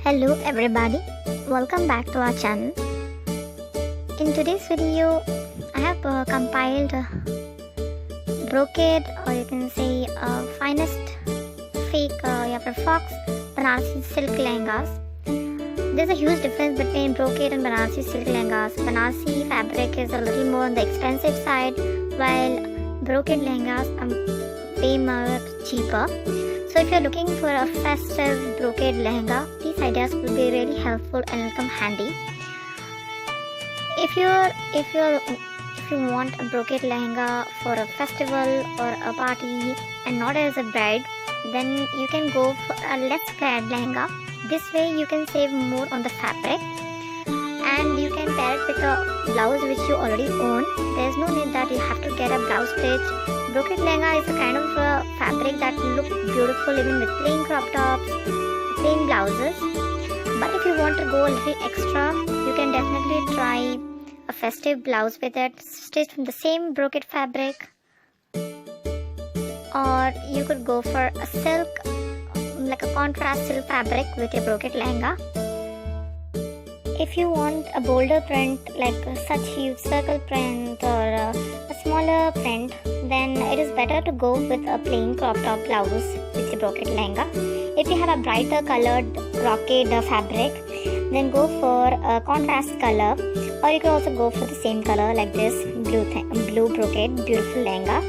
Hello everybody, welcome back to our channel. In today's video, I have compiled brocade, or you can say finest fake fox banarasi silk lehengas. There's a huge difference between brocade and banarasi silk lehengas. Banarasi fabric is a little more on the expensive side, while brocade lehengas are way more cheaper. So if you're looking for a festive brocade lehenga, these ideas will be really helpful and will come handy. If you want a brocade lehenga for a festival or a party and not as a bride, then you can go for a less squared lehenga. This way you can save more on the fabric, and you can pair it with a blouse which you already own. There's no need that you have to get a blouse stitch. Brocade lehenga is a kind of fabric that look beautiful even with plain crop tops, plain blouses. But if you want to go a little extra, you can definitely try a festive blouse with it, stitched from the same brocade fabric. Or you could go for a silk, like a contrast silk fabric with your brocade lehenga. If you want a bolder print, like such huge circle print or a smaller print, then it is better to go with a plain crop top blouse with your brocade lehenga. If you have a brighter colored brocade fabric, then go for a contrast color, or you can also go for the same color like this blue brocade beautiful lehenga.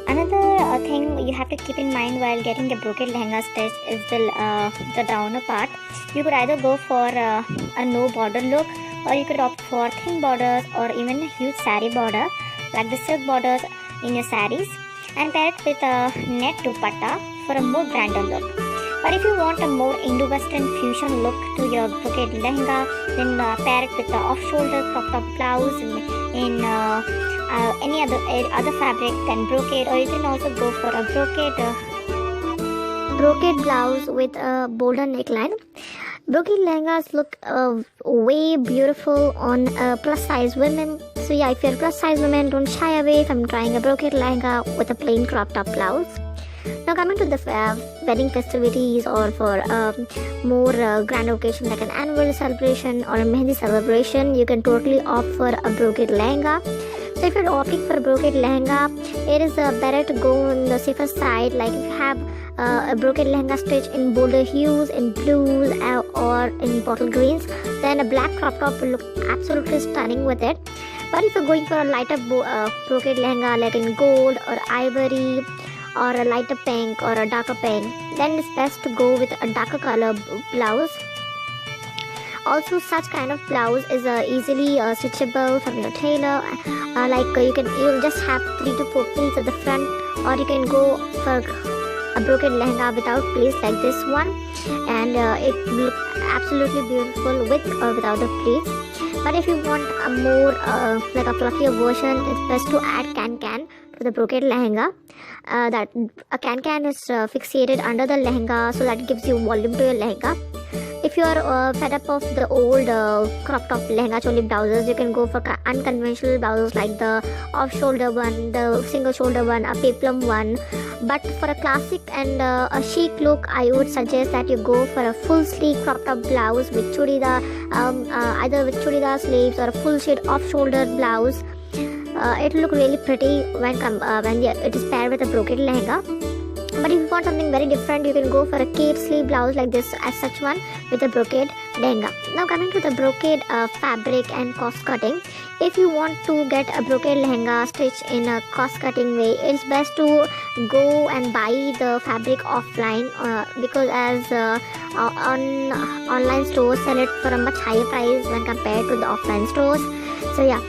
Another thing you have to keep in mind while getting the brocade lehenga stitch is the downer part. You could either go for a no border look, or you could opt for thin borders or even a huge sari border like the silk borders in your saris, and pair it with a net dupatta for a more grander look. But if you want a more Indo-Western fusion look to your brocade lehenga, then pair it with the off-shoulder crop top blouse in any other fabric than brocade, or you can also go for a brocade blouse with a bolder neckline. Brocade lehengas look way beautiful on plus size women. So yeah, if you're plus size women, don't shy away from trying a brocade lehenga with a plain crop top blouse. Now coming to the wedding festivities, or for more grand occasion like an annual celebration or a mehendi celebration, you can totally opt for a brocade lehenga. So if you're opting for a brocade lehenga, it is better to go on the safer side. Like if you have a brocade lehenga stitch in bolder hues, in blues or in bottle greens, then a black crop top will look absolutely stunning with it. But if you're going for a lighter brocade lehenga like in gold or ivory, or a lighter pink or a darker pink, then it's best to go with a darker color blouse. Also, such kind of blouse is easily switchable from your tailor. You'll just have 3 to 4 pleats at the front, or you can go for a brocade lehenga without pleats like this one, and it will look absolutely beautiful with or without the pleats. But if you want a more like a fluffier version, it's best to add can to the brocade lehenga. That a can is fixated under the lehenga, so that it gives you volume to your lehenga. If you are fed up of the old crop top lehenga choli blouses, you can go for unconventional blouses like the off shoulder one, the single shoulder one, a peplum one. But for a classic and a chic look, I would suggest that you go for a full sleeve crop top blouse with chudidar, either with chudidar sleeves or a full shade off shoulder blouse. It will look really pretty when it is paired with a brocade lehenga. But if you want something very different, you can go for a cape sleeve blouse like this, as such one, with a brocade lehenga. Now coming to the brocade fabric and cost cutting. If you want to get a brocade lehenga stitched in a cost cutting way, it's best to go and buy the fabric offline, because as online stores sell it for a much higher price when compared to the offline stores. So yeah,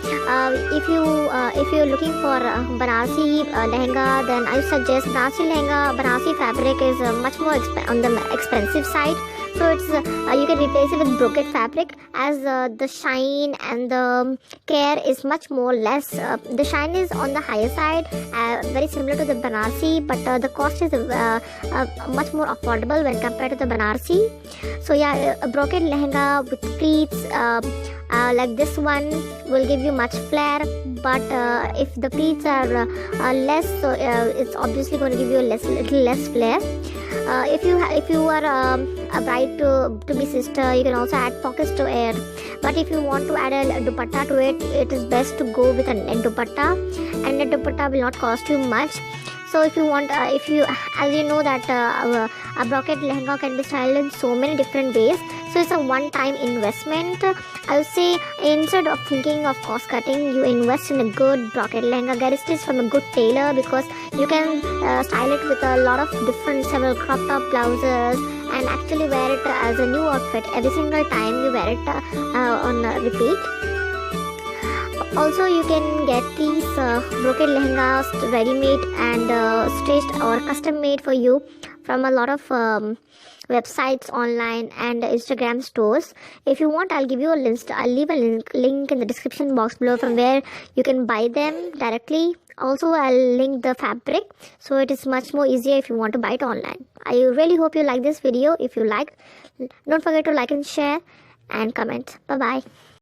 if you're looking for banarasi lehenga, then I suggest banarasi fabric is much more on the expensive side. So it's you can replace it with brocade fabric, as the shine and the care is much more less. The shine is on the higher side, very similar to the banarasi, but the cost is much more affordable when compared to the banarasi. So yeah, a brocade lehenga with pleats like this one will give you much flair, but if the pleats are less, so it's obviously going to give you a little less flair. If you are a bride to be sister, you can also add pockets to it. But if you want to add a dupatta to it, it is best to go with a dupatta, and the dupatta will not cost you much. So if you want, if you, as you know that a brocade lehenga can be styled in so many different ways. So it's a one-time investment. I would say instead of thinking of cost cutting, you invest in a good brocade lehenga. Get it stitched from a good tailor, because you can style it with a lot of different several crop top blouses and actually wear it as a new outfit every single time you wear it on repeat. Also, you can get these brocade lehengas ready-made and stitched or custom-made for you from a lot of websites online and Instagram stores. If you want, I'll give you a list. I'll leave a link in the description box below from where you can buy them directly. Also, I'll link the fabric, so it is much more easier if you want to buy it online. I really hope you like this video. If you like, don't forget to like and share and comment. Bye bye.